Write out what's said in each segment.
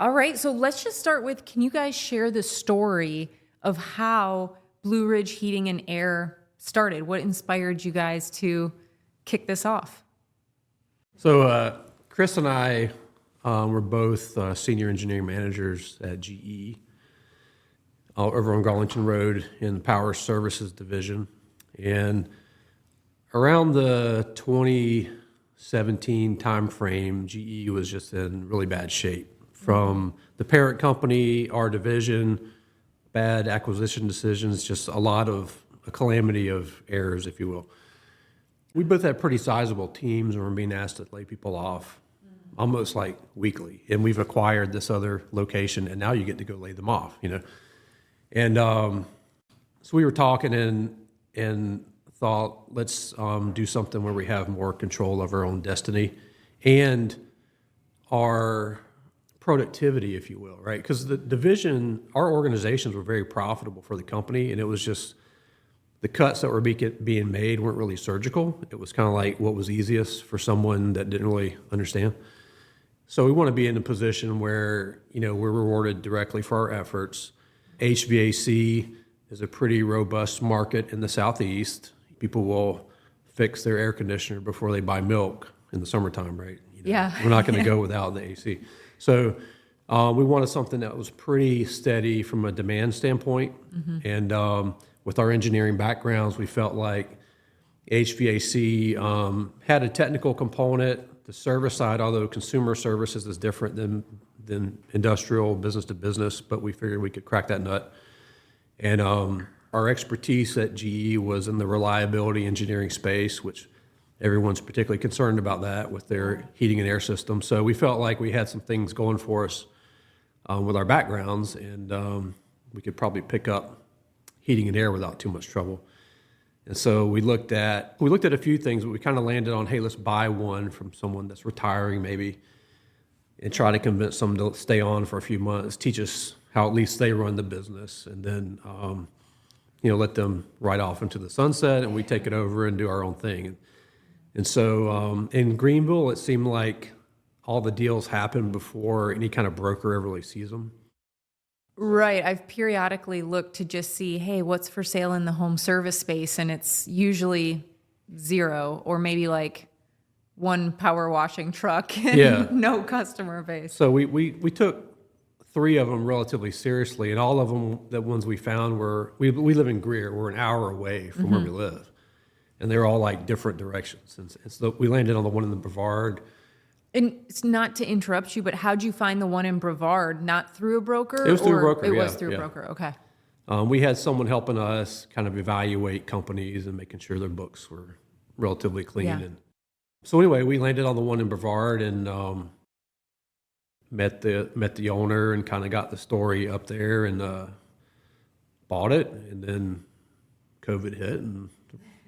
All right, so let's just start with, can you guys share the story of how Blue Ridge Heating and Air started? What inspired you guys to kick this off? So Chris and I were both senior engineering managers at GE over on Garlington Road in the Power Services Division. And around the 2017 timeframe, GE was just in really bad shape. From the parent company, our division, bad acquisition decisions, just a calamity of errors, if you will. We both had pretty sizable teams and were being asked to lay people off almost like weekly. And we've acquired this other location, and now you get to go lay them off, And so we were talking and thought, let's do something where we have more control of our own destiny and our productivity, if you will, right? Because the division, our organizations were very profitable for the company, and it was just the cuts that were being made weren't really surgical. It was kind of like what was easiest for someone that didn't really understand. So we want to be in a position where, we're rewarded directly for our efforts. HVAC is a pretty robust market in the Southeast. People will fix their air conditioner before they buy milk in the summertime, right? Yeah. We're not going to go without the AC. So we wanted something that was pretty steady from a demand standpoint. Mm-hmm. And with our engineering backgrounds, we felt like HVAC had a technical component. The service side, although consumer services is different than industrial, business to business, but we figured we could crack that nut. And our expertise at GE was in the reliability engineering space, which everyone's particularly concerned about that with their heating and air system. So we felt like we had some things going for us with our backgrounds, and we could probably pick up heating and air without too much trouble. And so we looked at a few things, but we kind of landed on, hey, let's buy one from someone that's retiring maybe, and try to convince them to stay on for a few months, teach us how at least they run the business, and then let them ride off into the sunset, and we take it over and do our own thing. And so in Greenville, it seemed like all the deals happen before any kind of broker ever really sees them. Right. I've periodically looked to just see, hey, what's for sale in the home service space? And it's usually zero, or maybe like one power washing truck and no customer base. So we took 3 of them relatively seriously, and all of them, the ones we found we live in Greer. We're an hour away from where we live. And they're all like different directions. And so we landed on the one in the Brevard. And it's not to interrupt you, but how'd you find the one in Brevard? Not through a broker? It was through a broker, It was through a broker, okay. We had someone helping us kind of evaluate companies and making sure their books were relatively clean. Yeah. And so anyway, we landed on the one in Brevard and met the owner and kind of got the story up there and bought it. And then COVID hit, and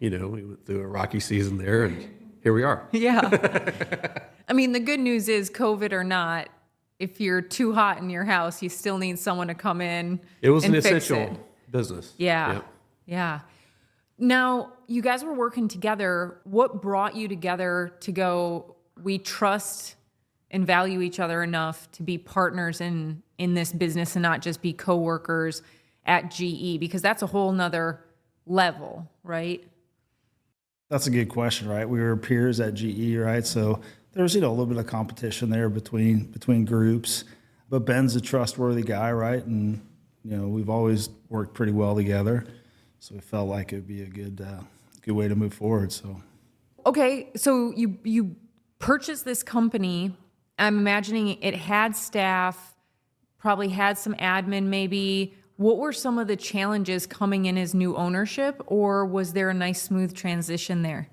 we went through a rocky season there, and here we are. Yeah. I mean, the good news is, COVID or not, if you're too hot in your house, you still need someone to come in. It was and an fix essential it. business. Yeah. Yep. Yeah. Now, you guys were working together. What brought you together to go, we trust and value each other enough to be partners in this business and not just be coworkers at GE? Because that's a whole nother level, right? That's a good question, right? We were peers at GE, right? So there's a little bit of competition there between groups, but Ben's a trustworthy guy, right? And we've always worked pretty well together, so we felt like it would be a good way to move forward. So, okay, so you purchased this company. I'm imagining it had staff, probably had some admin, maybe. What were some of the challenges coming in as new ownership, or was there a nice smooth transition there?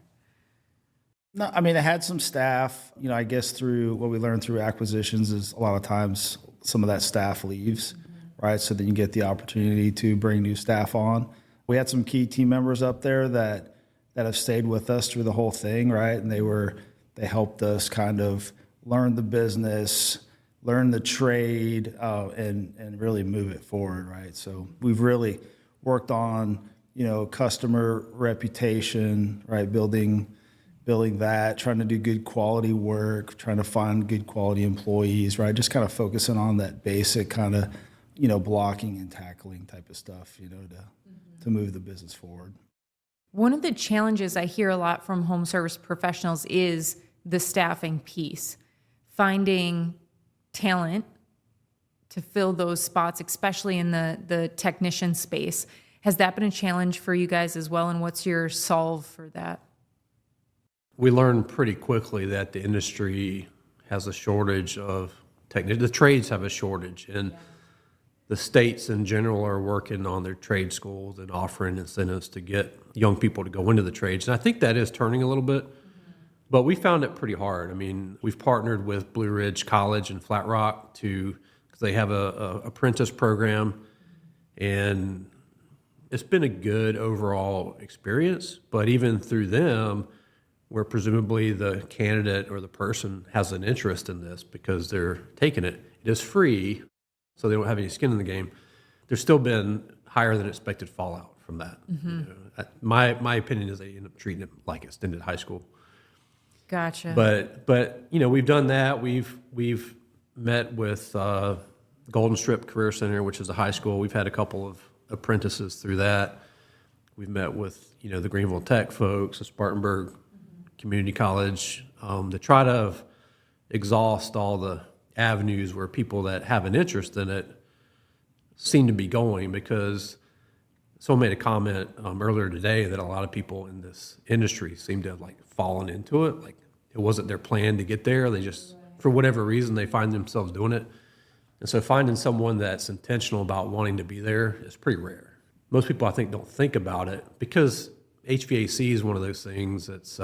No, I mean, it had some staff. I guess through what we learned through acquisitions is a lot of times some of that staff leaves, right? So then you get the opportunity to bring new staff on. We had some key team members up there that have stayed with us through the whole thing, right? And they helped us kind of learn the business, learn the trade, and really move it forward, right? So we've really worked on, customer reputation, right? Building building that, trying to do good quality work, trying to find good quality employees, right? Just kind of focusing on that basic kind of, blocking and tackling type of stuff, to move the business forward. One of the challenges I hear a lot from home service professionals is the staffing piece, finding talent to fill those spots, especially in the technician space. Has that been a challenge for you guys as well? And what's your solve for that? We learned pretty quickly that the industry has a shortage of technicians. The trades have a shortage, and the states in general are working on their trade schools and offering incentives to get young people to go into the trades. And I think that is turning a little bit, but we found it pretty hard. I mean, we've partnered with Blue Ridge College in Flat Rock because they have a apprentice program, and it's been a good overall experience. But even through them, where presumably the candidate or the person has an interest in this because they're taking it, it is free, so they don't have any skin in the game. There's still been higher than expected fallout from that. My opinion is they end up treating it like extended high school. Gotcha. But we've done that. We've met with Golden Strip Career Center, which is a high school. We've had a couple of apprentices through that. We've met with the Greenville Tech folks, the Spartanburg Community College, to try to exhaust all the avenues where people that have an interest in it seem to be going, because someone made a comment earlier today that a lot of people in this industry seem to have fallen into it. Like it wasn't their plan to get there. They just, for whatever reason, they find themselves doing it. And so finding someone that's intentional about wanting to be there is pretty rare. Most people, I think, don't think about it because HVAC is one of those things that's,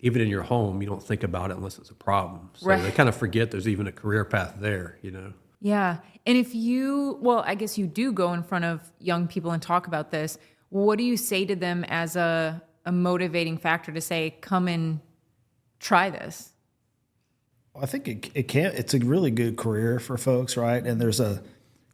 even in your home, you don't think about it unless it's a problem. So They kind of forget there's even a career path there, Yeah. And I guess you do go in front of young people and talk about this. What do you say to them as a motivating factor to say, come and try this? I think it's a really good career for folks, right? And there's a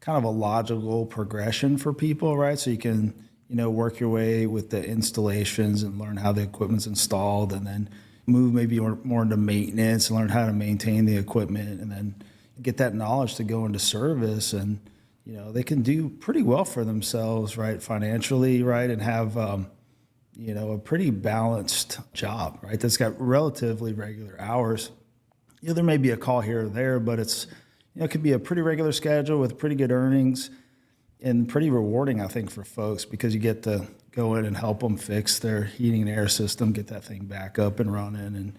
kind of a logical progression for people, right? So you can, work your way with the installations and learn how the equipment's installed, and then move maybe more into maintenance and learn how to maintain the equipment, and then get that knowledge to go into service. And, they can do pretty well for themselves, right? Financially, right? And have, a pretty balanced job, right? That's got relatively regular hours. There may be a call here or there, but it's, it could be a pretty regular schedule with pretty good earnings and pretty rewarding, I think, for folks, because you get to go in and help them fix their heating and air system, get that thing back up and running, and,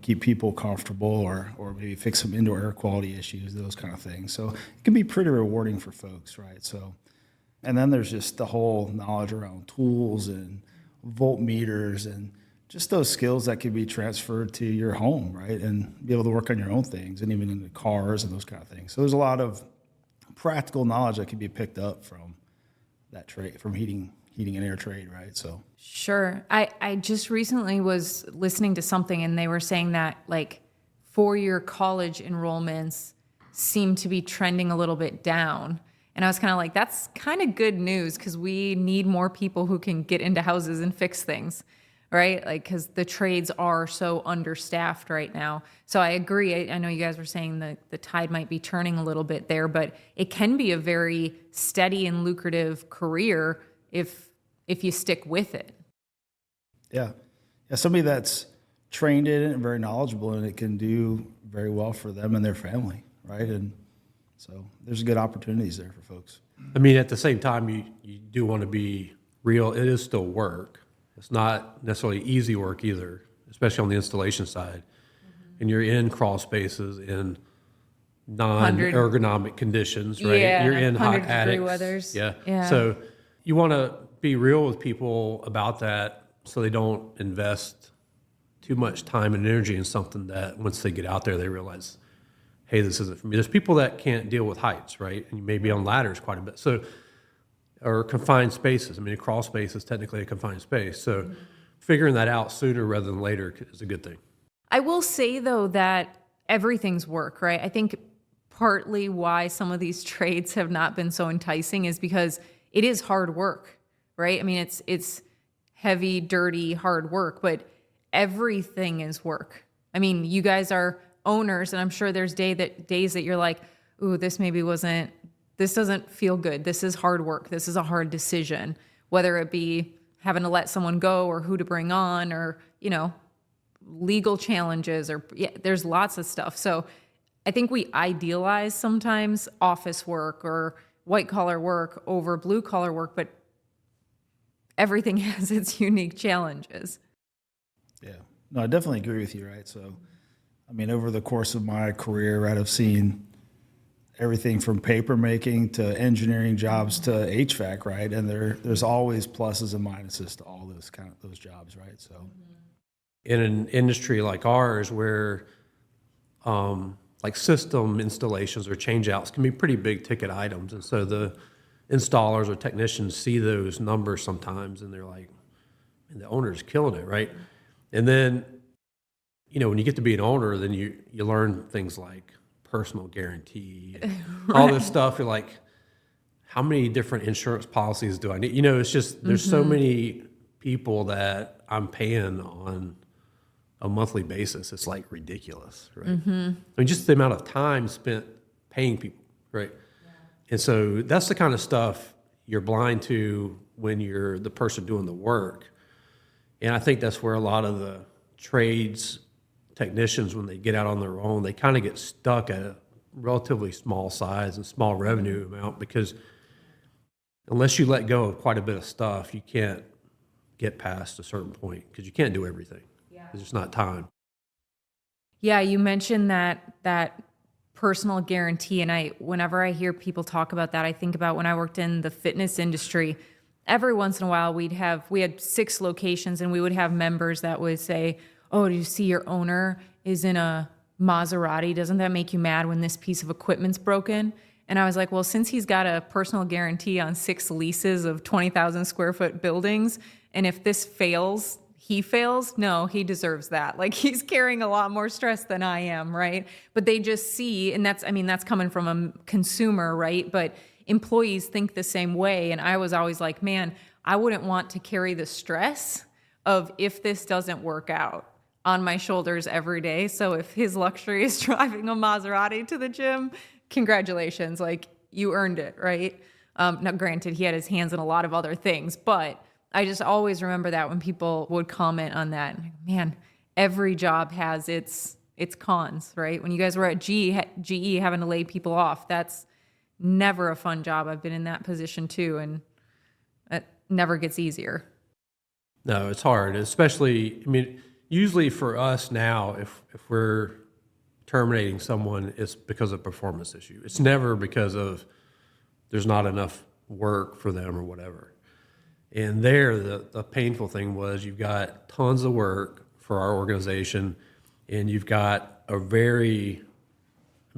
keep people comfortable or maybe fix some indoor air quality issues, those kind of things. So it can be pretty rewarding for folks, right? So, and then there's just the whole knowledge around tools and voltmeters and just those skills that can be transferred to your home, right? And be able to work on your own things, and even in the cars and those kind of things. So there's a lot of practical knowledge that can be picked up from that trade, from heating and air trade, right? So sure. I just recently was listening to something, and they were saying that 4-year college enrollments seem to be trending a little bit down. And I was kind of like, that's kind of good news, because we need more people who can get into houses and fix things. Right? Because the trades are so understaffed right now. So I agree. I know you guys were saying that the tide might be turning a little bit there, but it can be a very steady and lucrative career if you stick with it. Yeah. Somebody that's trained in it and very knowledgeable in it can do very well for them and their family, right? And so there's good opportunities there for folks. I mean, at the same time, you do want to be real. It is still work. It's not necessarily easy work either, especially on the installation side. And you're in crawl spaces in non-ergonomic conditions, right? Yeah, you're in hot 100-degree attics. weathers. Yeah. So you want to be real with people about that, so they don't invest too much time and energy in something that once they get out there, they realize, hey, this isn't for me. There's people that can't deal with heights, right? And you may be on ladders quite a bit. So, or confined spaces. I mean, a crawl space is technically a confined space. So figuring that out sooner rather than later is a good thing. I will say, though, that everything's work, right? I think partly why some of these trades have not been so enticing is because it is hard work, right? I mean, it's heavy, dirty, hard work, but everything is work. I mean, you guys are owners, and I'm sure there's days that you're like, ooh, this doesn't feel good. This is hard work. This is a hard decision, whether it be having to let someone go or who to bring on or, legal challenges or there's lots of stuff. So I think we idealize sometimes office work or white collar work over blue collar work, but everything has its unique challenges. Yeah, no, I definitely agree with you, right? So, I mean, over the course of my career, right, I've seen everything from paper making to engineering jobs to HVAC, right? And there's always pluses and minuses to all those jobs, right? So, in an industry like ours where like system installations or change outs can be pretty big ticket items. And so the installers or technicians see those numbers sometimes and they're like, man, the owner's killing it, right? And then, when you get to be an owner, then you learn things like personal guarantee, all this stuff. You're like, how many different insurance policies do I need? It's just, there's so many people that I'm paying on a monthly basis. It's like ridiculous, right? I mean, just the amount of time spent paying people, right? Yeah. And so that's the kind of stuff you're blind to when you're the person doing the work. And I think that's where a lot of the trades technicians, when they get out on their own, they kind of get stuck at a relatively small size and small revenue amount, because unless you let go of quite a bit of stuff, you can't get past a certain point because you can't do everything. There's just not time. Yeah, you mentioned that personal guarantee, and whenever I hear people talk about that, I think about when I worked in the fitness industry. Every once in a while, we had 6 locations, and we would have members that would say, "Oh, do you see your owner is in a Maserati? Doesn't that make you mad when this piece of equipment's broken?" And I was like, well, since he's got a personal guarantee on 6 leases of 20,000 square foot buildings, and if this fails, he fails, no, he deserves that. Like, he's carrying a lot more stress than I am, right? But they just see, and that's coming from a consumer, right? But employees think the same way. And I was always like, man, I wouldn't want to carry the stress of if this doesn't work out on my shoulders every day. So if his luxury is driving a Maserati to the gym, congratulations, like, you earned it, right? Now, granted, he had his hands in a lot of other things, but I just always remember that when people would comment on that. I'm like, man, every job has its cons, right? When you guys were at GE having to lay people off, that's never a fun job. I've been in that position too, and it never gets easier. No, it's hard, especially, usually for us now, if we're terminating someone, it's because of performance issue. It's never because of there's not enough work for them or whatever. And the painful thing was you've got tons of work for our organization, and you've got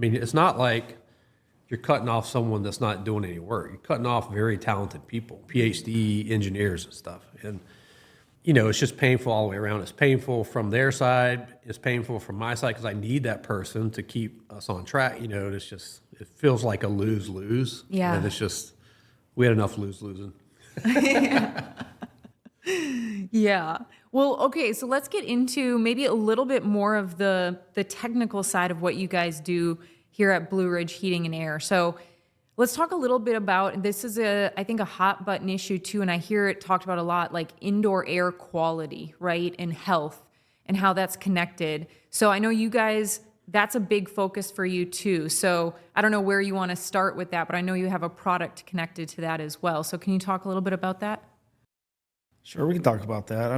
it's not like you're cutting off someone that's not doing any work. You're cutting off very talented people, PhD engineers and stuff. And, it's just painful all the way around. It's painful from their side. It's painful from my side because I need that person to keep us on track. It feels like a lose-lose. Yeah. And it's just, we had enough losing. Yeah. Well, okay, so let's get into maybe a little bit more of the technical side of what you guys do here at Blue Ridge Heating and Air. So let's talk a little bit about, this is I think a hot button issue too, and I hear it talked about a lot, like indoor air quality, right? And health and how that's connected. So I know you guys, that's a big focus for you too. So I don't know where you want to start with that, but I know you have a product connected to that as well. So can you talk a little bit about that? Sure, we can talk about that.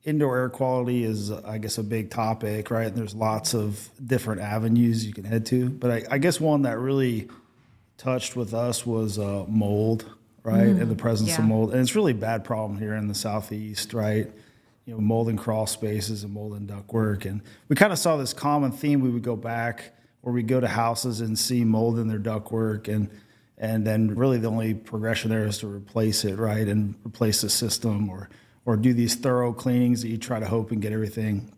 Indoor air quality is, I guess, a big topic, right? And there's lots of different avenues you can head to. But I guess one that really touched with us was mold, right? And the presence of mold. And it's really a bad problem here in the Southeast, right? Mold in crawl spaces and mold in ductwork. And we kind of saw this common theme. We would go back where we go to houses and see mold in their ductwork. And then really the only progression there is to replace it, right? And replace the system or do these thorough cleanings that you try to hope and get everything.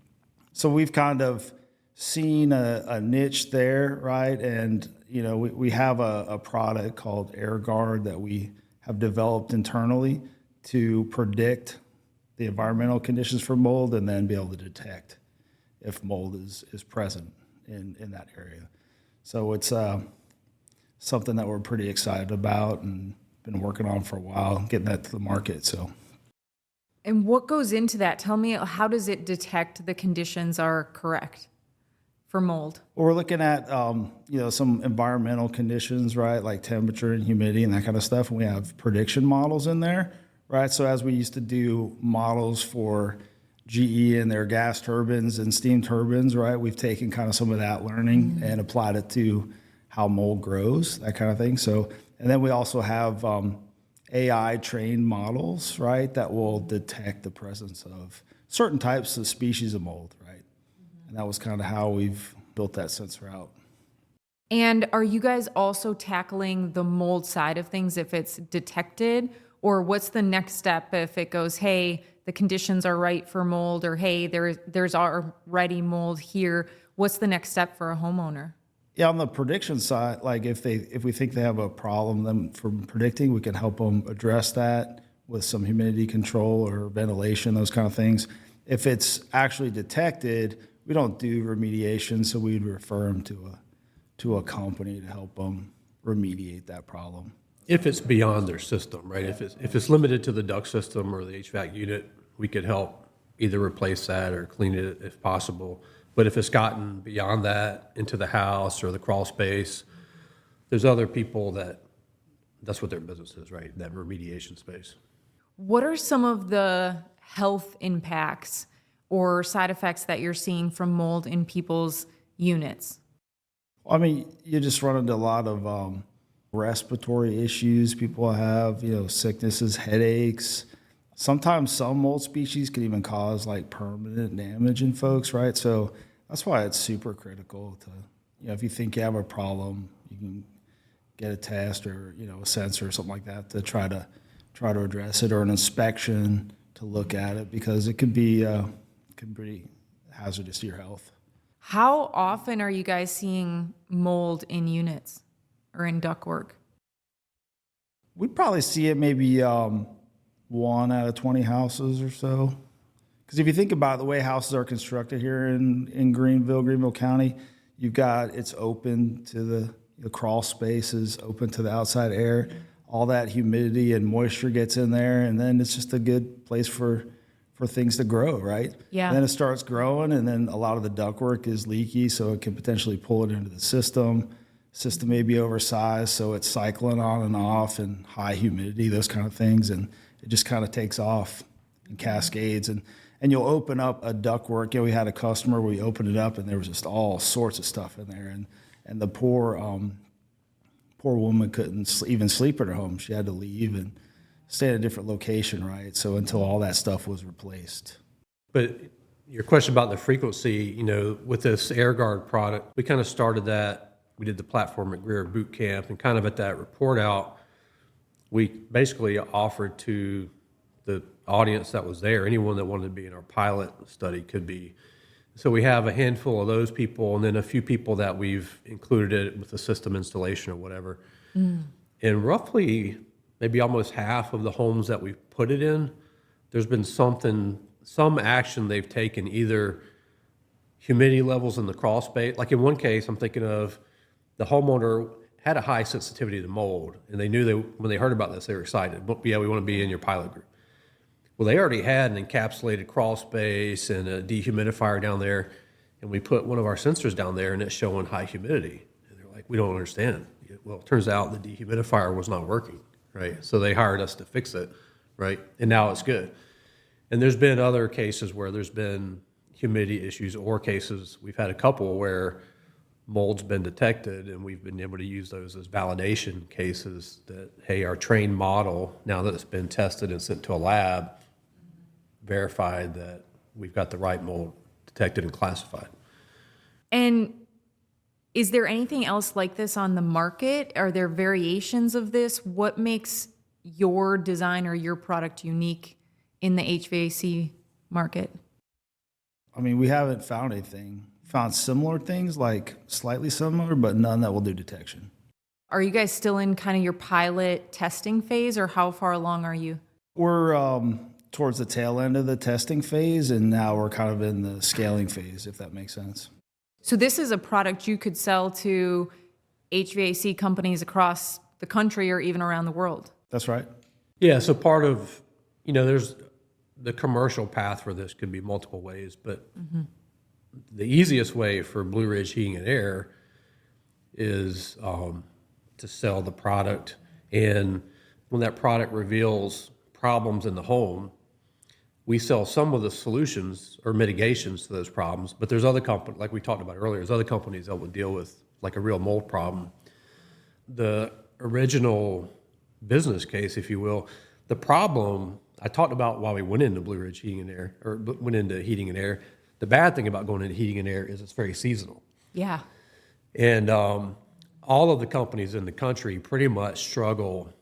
So we've kind of seen a niche there, right? And, we have a product called AirGuard that we have developed internally to predict the environmental conditions for mold, and then be able to detect if mold is present in that area. So it's something that we're pretty excited about and been working on for a while, getting that to the market. So. And what goes into that? Tell me, how does it detect the conditions are correct for mold? Well, we're looking at, some environmental conditions, right? Like temperature and humidity and that kind of stuff. And we have prediction models in there, right? So as we used to do models for GE and their gas turbines and steam turbines, right? We've taken kind of some of that learning and applied it to how mold grows, that kind of thing. So, and then we also have AI trained models, right? That will detect the presence of certain types of species of mold, right? And that was kind of how we've built that sensor out. And are you guys also tackling the mold side of things if it's detected? Or what's the next step if it goes, hey, the conditions are right for mold, or hey, there's already mold here? What's the next step for a homeowner? Yeah, on the prediction side, like if we think they have a problem then from predicting, we can help them address that with some humidity control or ventilation, those kind of things. If it's actually detected, we don't do remediation, so we'd refer them to a company to help them remediate that problem. If it's beyond their system, right? If it's limited to the duct system or the HVAC unit, we could help either replace that or clean it if possible. But if it's gotten beyond that into the house or the crawl space, there's other people that's what their business is, right? That remediation space. What are some of the health impacts or side effects that you're seeing from mold in people's units? I mean, you just run into a lot of respiratory issues people have, sicknesses, headaches. Sometimes some mold species can even cause like permanent damage in folks, right? So that's why it's super critical to, if you think you have a problem, you can get a test or, a sensor or something like that to try to address it, or an inspection to look at it, because it could be hazardous to your health. How often are you guys seeing mold in units or in ductwork? We'd probably see it maybe 1 out of 20 houses or so. Because if you think about the way houses are constructed here in Greenville County, it's open to the crawl spaces, open to the outside air. All that humidity and moisture gets in there, and then it's just a good place for things to grow, right? Yeah. And then it starts growing, and then a lot of the ductwork is leaky, so it can potentially pull it into the system. System may be oversized, so it's cycling on and off, and high humidity, those kind of things, and it just kind of takes off and cascades. And you'll open up a ductwork. We had a customer where we opened it up, and there was just all sorts of stuff in there, and the poor woman couldn't even sleep at her home. She had to leave and stay at a different location, right? So until all that stuff was replaced. But your question about the frequency, with this AirGuard product, we kind of started that. We did the platform at Greer Boot Camp, and kind of at that report out, we basically offered to the audience that was there, anyone that wanted to be in our pilot study could be. So we have a handful of those people, and then a few people that we've included it with the system installation or whatever. And roughly, maybe almost half of the homes that we've put it in, there's been some action they've taken, either humidity levels in the crawl space. Like in one case, I'm thinking of the homeowner had a high sensitivity to mold, and they knew when they heard about this, they were excited. But yeah, we want to be in your pilot group. Well, they already had an encapsulated crawl space and a dehumidifier down there, and we put one of our sensors down there, and it's showing high humidity. And they're like, we don't understand. Well, it turns out the dehumidifier was not working, right? So they hired us to fix it, right? And now it's good. And there's been other cases where there's been humidity issues, or cases, we've had a couple where mold's been detected, and we've been able to use those as validation cases that, hey, our trained model, now that it's been tested and sent to a lab, verified that we've got the right mold detected and classified. And is there anything else like this on the market? Are there variations of this? What makes your design or your product unique in the HVAC market? I mean, we haven't found anything. Found similar things, like slightly similar, but none that will do detection. Are you guys still in kind of your pilot testing phase, or how far along are you? We're towards the tail end of the testing phase, and now we're kind of in the scaling phase, if that makes sense. So this is a product you could sell to HVAC companies across the country or even around the world. That's right. Yeah, so part of, there's the commercial path for this could be multiple ways, but the easiest way for Blue Ridge Heating and Air is to sell the product. And when that product reveals problems in the home, we sell some of the solutions or mitigations to those problems, but there's other companies, like we talked about earlier, there's other companies that will deal with like a real mold problem. The original business case, if you will, the problem I talked about while we went into Blue Ridge Heating and Air, or went into heating and air. The bad thing about going into heating and air is it's very seasonal. Yeah. And all of the companies in the country pretty much struggle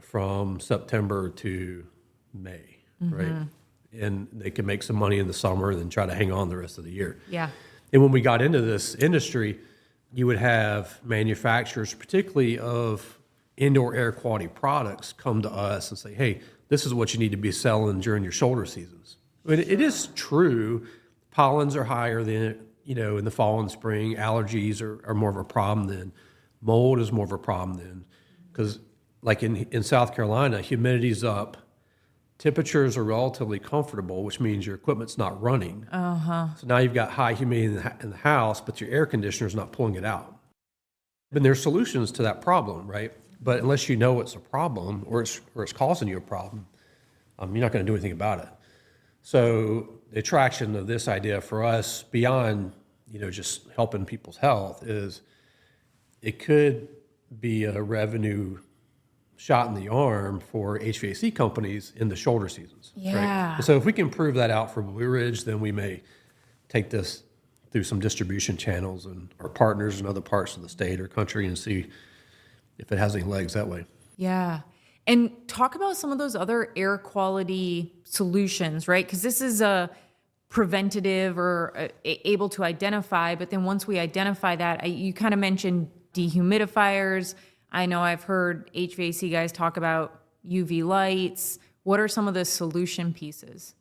from September to May, right? And they can make some money in the summer and then try to hang on the rest of the year. Yeah. And when we got into this industry, you would have manufacturers, particularly of indoor air quality products, come to us and say, hey, this is what you need to be selling during your shoulder seasons. I mean, it is true. Pollens are higher than, in the fall and spring. Allergies are more of a problem then. Mold is more of a problem then. Because like in South Carolina, humidity's up. Temperatures are relatively comfortable, which means your equipment's not running. So now you've got high humidity in the house, but your air conditioner's not pulling it out. And there's solutions to that problem, right? But unless you know it's a problem or it's causing you a problem, you're not going to do anything about it. So the attraction of this idea for us, beyond just helping people's health, is it could be a revenue shot in the arm for HVAC companies in the shoulder seasons. Yeah. Right? So if we can prove that out for Blue Ridge, then we may take this through some distribution channels and our partners in other parts of the state or country and see if it has any legs that way. Yeah. And talk about some of those other air quality solutions, right? Because this is a preventative or able to identify, but then once we identify that, you kind of mentioned dehumidifiers. I know I've heard HVAC guys talk about UV lights. What are some of the solution pieces?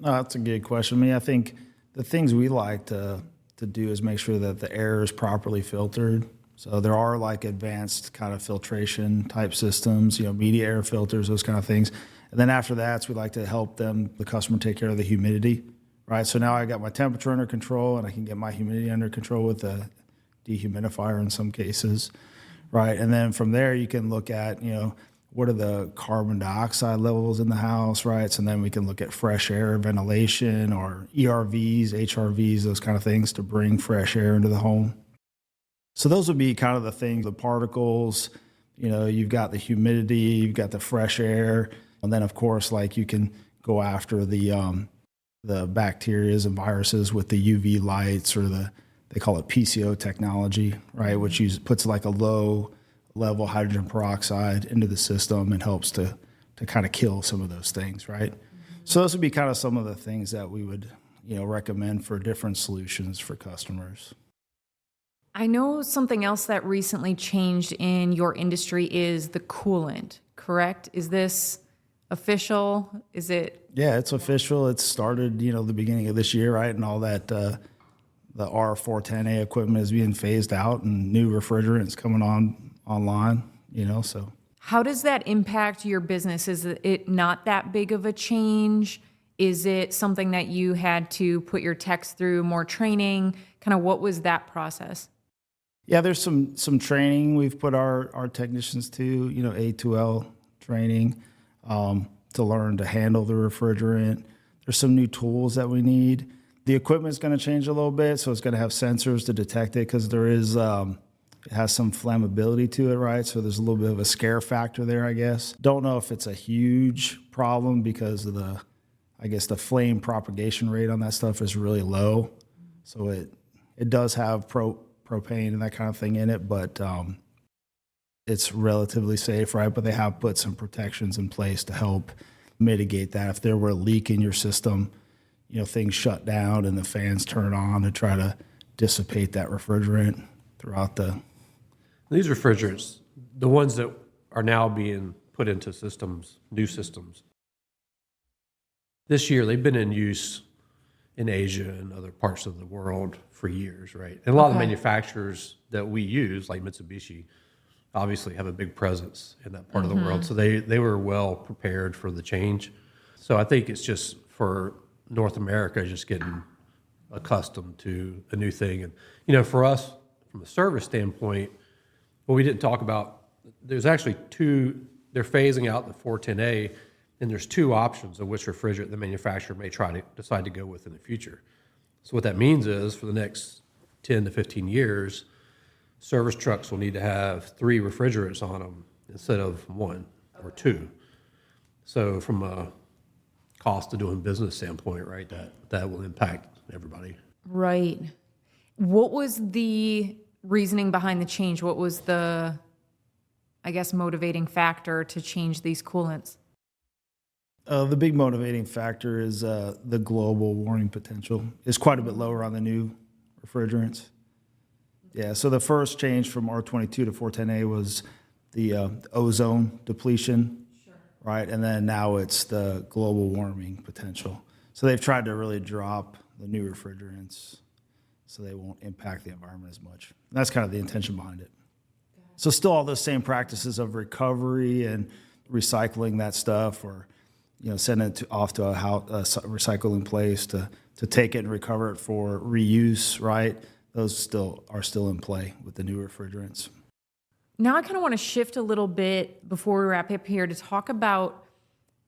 No, that's a good question. I mean, I think the things we like to do is make sure that the air is properly filtered. So there are like advanced kind of filtration type systems, media air filters, those kind of things. And then after that, we like to help the customer take care of the humidity, right? So now I got my temperature under control and I can get my humidity under control with a dehumidifier in some cases, right? And then from there, you can look at, what are the carbon dioxide levels in the house, right? So then we can look at fresh air ventilation or ERVs, HRVs, those kind of things to bring fresh air into the home. So those would be kind of the things, the particles, you've got the humidity, you've got the fresh air. And then of course, like you can go after the bacteria and viruses with the UV lights or they call it PCO technology, right? Which puts like a low level hydrogen peroxide into the system and helps to kind of kill some of those things, right? So those would be kind of some of the things that we would, recommend for different solutions for customers. I know something else that recently changed in your industry is the coolant, correct? Is this official? Is it? Yeah, it's official. It started, the beginning of this year, right? And all that, the R410A equipment is being phased out and new refrigerants coming online, so. How does that impact your business? Is it not that big of a change? Is it something that you had to put your techs through more training? Kind of what was that process? Yeah, there's some training we've put our technicians to, A2L training to learn to handle the refrigerant. There's some new tools that we need. The equipment's going to change a little bit, so it's going to have sensors to detect it because there is it has some flammability to it, right? So there's a little bit of a scare factor there, I guess. Don't know if it's a huge problem because of the flame propagation rate on that stuff is really low. So it does have propane and that kind of thing in it, but it's relatively safe, right? But they have put some protections in place to help mitigate that. If there were a leak in your system, things shut down and the fans turn on to try to dissipate that refrigerant throughout the... These refrigerants, the ones that are now being put into systems, new systems, this year. They've been in use in Asia and other parts of the world for years, right? And a lot of the manufacturers that we use, like Mitsubishi, obviously have a big presence in that part of the world. So they were well prepared for the change. So I think it's just for North America, just getting accustomed to a new thing. And, you know, for us, from a service standpoint, what we didn't talk about, there's actually they're phasing out the 410A, and there's two options of which refrigerant the manufacturer may decide to go with in the future. So what that means is for the next 10 to 15 years, service trucks will need to have 3 refrigerants on them instead of 1 or 2. So from a cost of doing business standpoint, right, that will impact everybody. Right. What was the reasoning behind the change? What was the, I guess, motivating factor to change these coolants? The big motivating factor is the global warming potential. It's quite a bit lower on the new refrigerants. Yeah, so the first change from R22 to 410A was the ozone depletion, right? And then now it's the global warming potential. So they've tried to really drop the new refrigerants so they won't impact the environment as much. And that's kind of the intention behind it. So still all those same practices of recovery and recycling that stuff, or send it off to a recycling place to take it and recover it for reuse, right? Those are still in play with the new refrigerants. Now I kind of want to shift a little bit before we wrap up here to talk about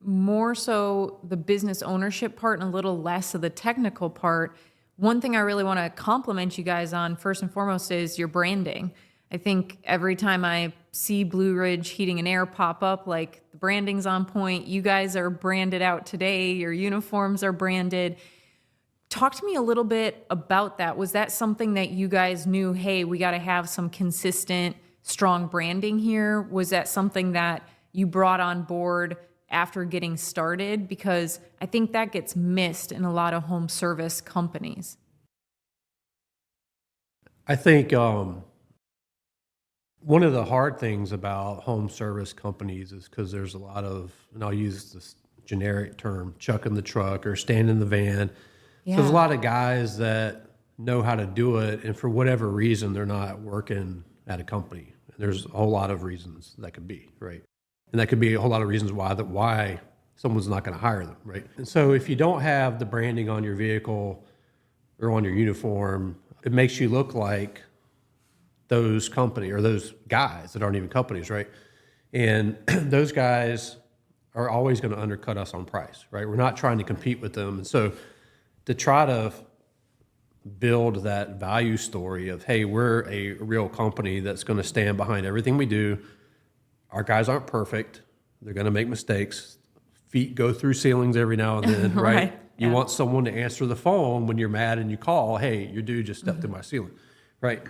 more so the business ownership part and a little less of the technical part. One thing I really want to compliment you guys on, first and foremost, is your branding. I think every time I see Blue Ridge Heating and Air pop up, like, the branding's on point. You guys are branded out today. Your uniforms are branded. Talk to me a little bit about that. Was that something that you guys knew, hey, we got to have some consistent, strong branding here? Was that something that you brought on board after getting started? Because I think that gets missed in a lot of home service companies. I think one of the hard things about home service companies is because there's a lot of, and I'll use this generic term, chucking the truck or standing in the van. Yeah. So there's a lot of guys that know how to do it, and for whatever reason, they're not working at a company. There's a whole lot of reasons that could be, right? And that could be a whole lot of reasons why someone's not going to hire them, right? And so if you don't have the branding on your vehicle or on your uniform, it makes you look like those company or those guys that aren't even companies, right? And those guys are always going to undercut us on price, right? We're not trying to compete with them. And so to try to build that value story of, hey, we're a real company that's going to stand behind everything we do. Our guys aren't perfect. They're going to make mistakes. Feet go through ceilings every now and then, right? Right. You Yeah. want someone to answer the phone when you're mad and you call, hey, your dude just stepped through my ceiling, right?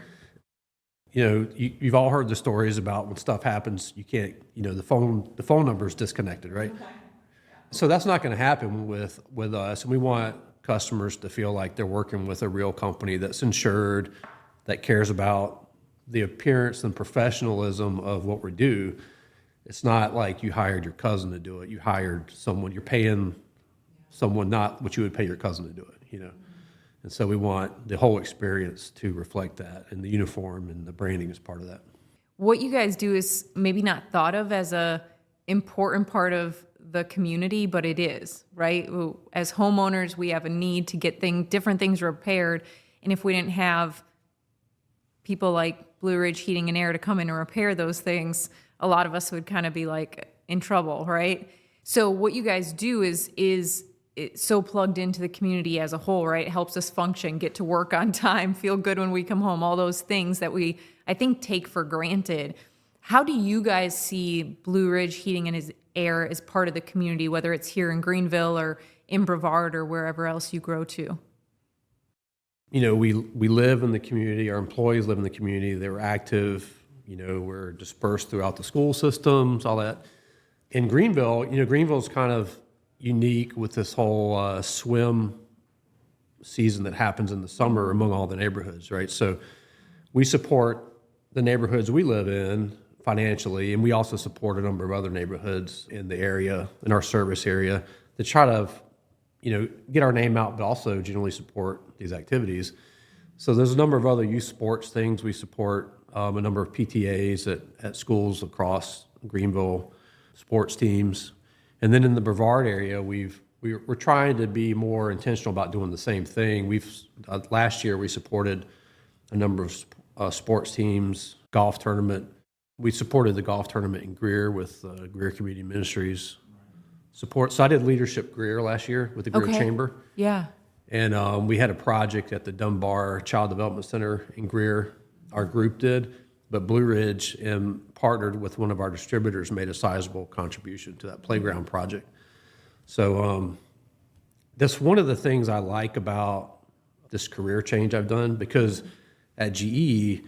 You've all heard the stories about when stuff happens, you can't, the phone number is disconnected, right? Okay. So that's not going to happen with us. And we want customers to feel like they're working with a real company that's insured, that cares about the appearance and professionalism of what we do. It's not like you hired your cousin to do it. You hired someone, you're paying someone not what you would pay your cousin to do it, And so we want the whole experience to reflect that, and the uniform and the branding is part of that. What you guys do is maybe not thought of as a important part of the community, but it is, right? As homeowners, we have a need to get different things repaired. And if we didn't have people like Blue Ridge Heating and Air to come in and repair those things, a lot of us would kind of be like in trouble, right? So what you guys do is it's so plugged into the community as a whole, right? It helps us function, get to work on time, feel good when we come home, all those things that we, I think, take for granted. How do you guys see Blue Ridge Heating and Air as part of the community, whether it's here in Greenville or in Brevard or wherever else you grow to? We live in the community. Our employees live in the community. They're active. We're dispersed throughout the school systems, all that. In Greenville, Greenville's kind of unique with this whole swim season that happens in the summer among all the neighborhoods, right? So we support the neighborhoods we live in financially, and we also support a number of other neighborhoods in the area, in our service area, to try to get our name out, but also generally support these activities. So there's a number of other youth sports things. We support a number of PTAs at schools across Greenville, sports teams. And then in the Brevard area, we're trying to be more intentional about doing the same thing. Last year we supported a number of sports teams, golf tournament. We supported the golf tournament in Greer with Greer Community Ministries support. So I did leadership Greer last year with the Greer Chamber. Yeah. And we had a project at the Dunbar Child Development Center in Greer. Our group did, but Blue Ridge partnered with one of our distributors, made a sizable contribution to that playground project. So that's one of the things I like about this career change I've done, because at GE,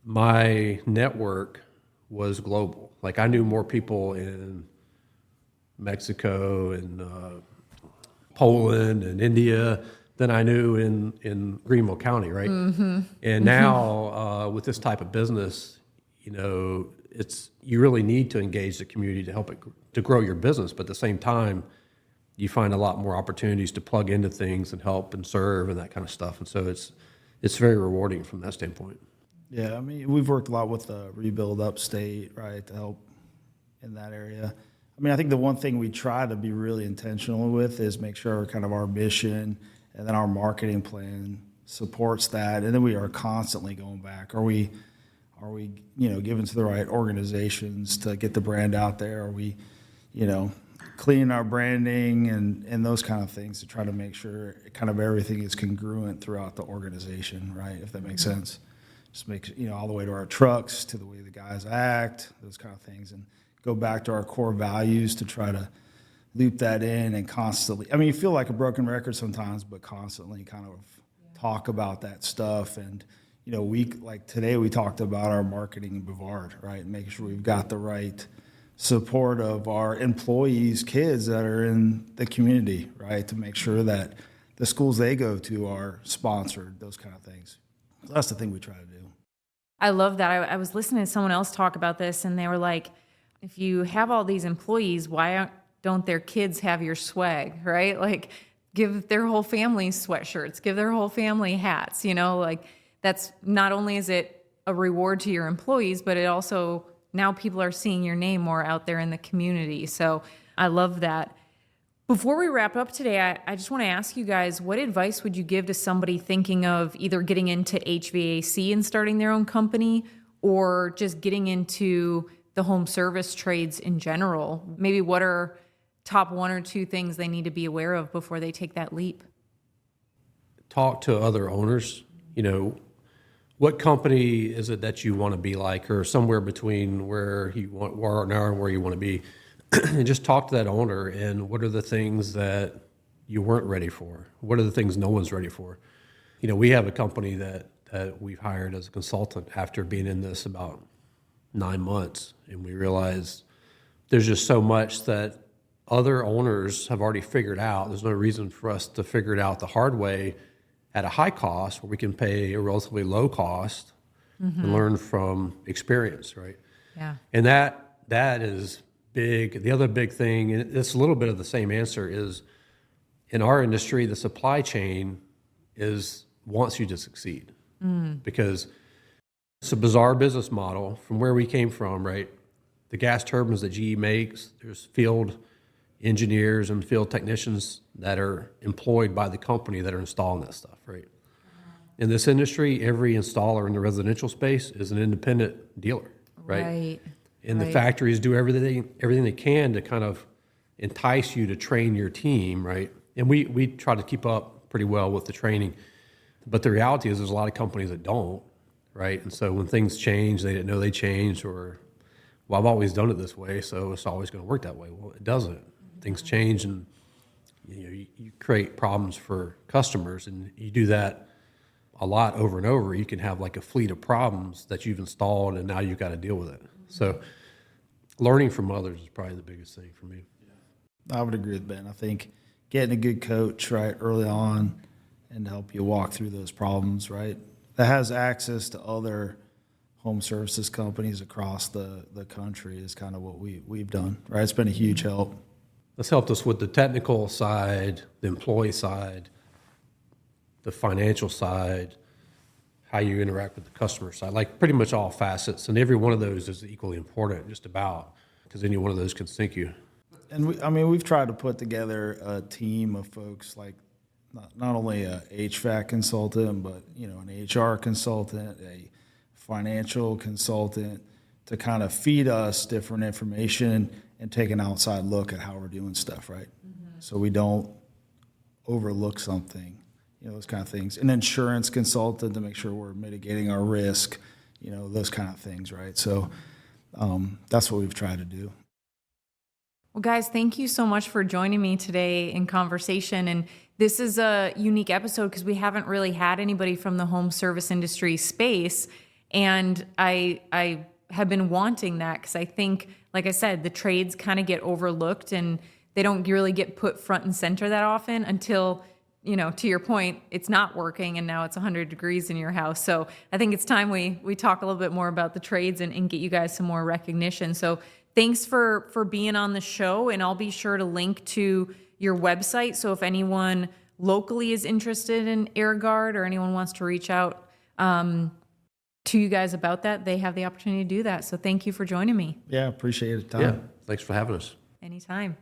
my network was global. Like, I knew more people in Mexico and Poland and India than I knew in Greenville County, right? Mm-hmm. And now with this type of business, you really need to engage the community to help it to grow your business. But at the same time, you find a lot more opportunities to plug into things and help and serve and that kind of stuff. And so it's very rewarding from that standpoint. Yeah, I mean, we've worked a lot with Rebuild Upstate, right, to help in that area. I mean, I think the one thing we try to be really intentional with is make sure kind of our mission and then our marketing plan supports that. And then we are constantly going back. Are we giving to the right organizations to get the brand out there? Are we, cleaning our branding and those kind of things to try to make sure kind of everything is congruent throughout the organization, right? If that makes sense. Just make, all the way to our trucks, to the way the guys act, those kind of things. And go back to our core values to try to loop that in and constantly, I mean, you feel like a broken record sometimes, but constantly kind of talk about that stuff. And, like today we talked about our marketing in Brevard, right? And making sure we've got the right support of our employees' kids that are in the community, right? To make sure that the schools they go to are sponsored, those kind of things. So that's the thing we try to do. I love that. I was listening to someone else talk about this, and they were like, if you have all these employees, why don't their kids have your swag, right? Like, give their whole family sweatshirts, give their whole family hats, like that's not only is it a reward to your employees, but it also, now people are seeing your name more out there in the community. So I love that. Before we wrap up today, I just want to ask you guys, what advice would you give to somebody thinking of either getting into HVAC and starting their own company, or just getting into the home service trades in general? Maybe what are top one or two things they need to be aware of before they take that leap? Talk to other owners. What company is it that you want to be like, or somewhere between where you are now and where you want to be? And just talk to that owner, and what are the things that you weren't ready for? What are the things no one's ready for? We have a company that we've hired as a consultant after being in this about 9 months, and we realized there's just so much that other owners have already figured out. There's no reason for us to figure it out the hard way at a high cost, where we can pay a relatively low cost and learn from experience, right? Yeah. And that is big. The other big thing, and it's a little bit of the same answer, is in our industry, the supply chain wants you to succeed, because it's a bizarre business model from where we came from, right? The gas turbines that GE makes, there's field engineers and field technicians that are employed by the company that are installing that stuff, right? In this industry, every installer in the residential space is an independent dealer, right? And the factories do everything they can to kind of entice you to train your team, right? And we try to keep up pretty well with the training. But the reality is there's a lot of companies that don't, right? And so when things change, they didn't know they changed, or, well, I've always done it this way, so it's always going to work that way. Well, it doesn't. Things change, and you create problems for customers, and you do that a lot over and over. You can have like a fleet of problems that you've installed, and now you've got to deal with it. So learning from others is probably the biggest thing for me. I would agree with Ben. I think getting a good coach right early on and help you walk through those problems, right, that has access to other home services companies across the country is kind of what we've done, right? It's been a huge help. That's helped us with the technical side, the employee side, the financial side, how you interact with the customer side, like pretty much all facets. And every one of those is equally important, just about, because any one of those can sink you. And we've tried to put together a team of folks, like not only a HVAC consultant, but an HR consultant, a financial consultant, to kind of feed us different information and take an outside look at how we're doing stuff, right? Mm-hmm. So we don't overlook something, those kind of things. An insurance consultant to make sure we're mitigating our risk, those kind of things, right? So that's what we've tried to do. Well, guys, thank you so much for joining me today in conversation. And this is a unique episode because we haven't really had anybody from the home service industry space. And I have been wanting that because I think, like I said, the trades kind of get overlooked and they don't really get put front and center that often until, to your point, it's not working and now it's 100 degrees in your house. So I think it's time we talk a little bit more about the trades and get you guys some more recognition. So thanks for being on the show, and I'll be sure to link to your website. So if anyone locally is interested in AirGuard or anyone wants to reach out to you guys about that, they have the opportunity to do that. So thank you for joining me. Yeah, appreciate it, Tom. Yeah, thanks for having us. Anytime.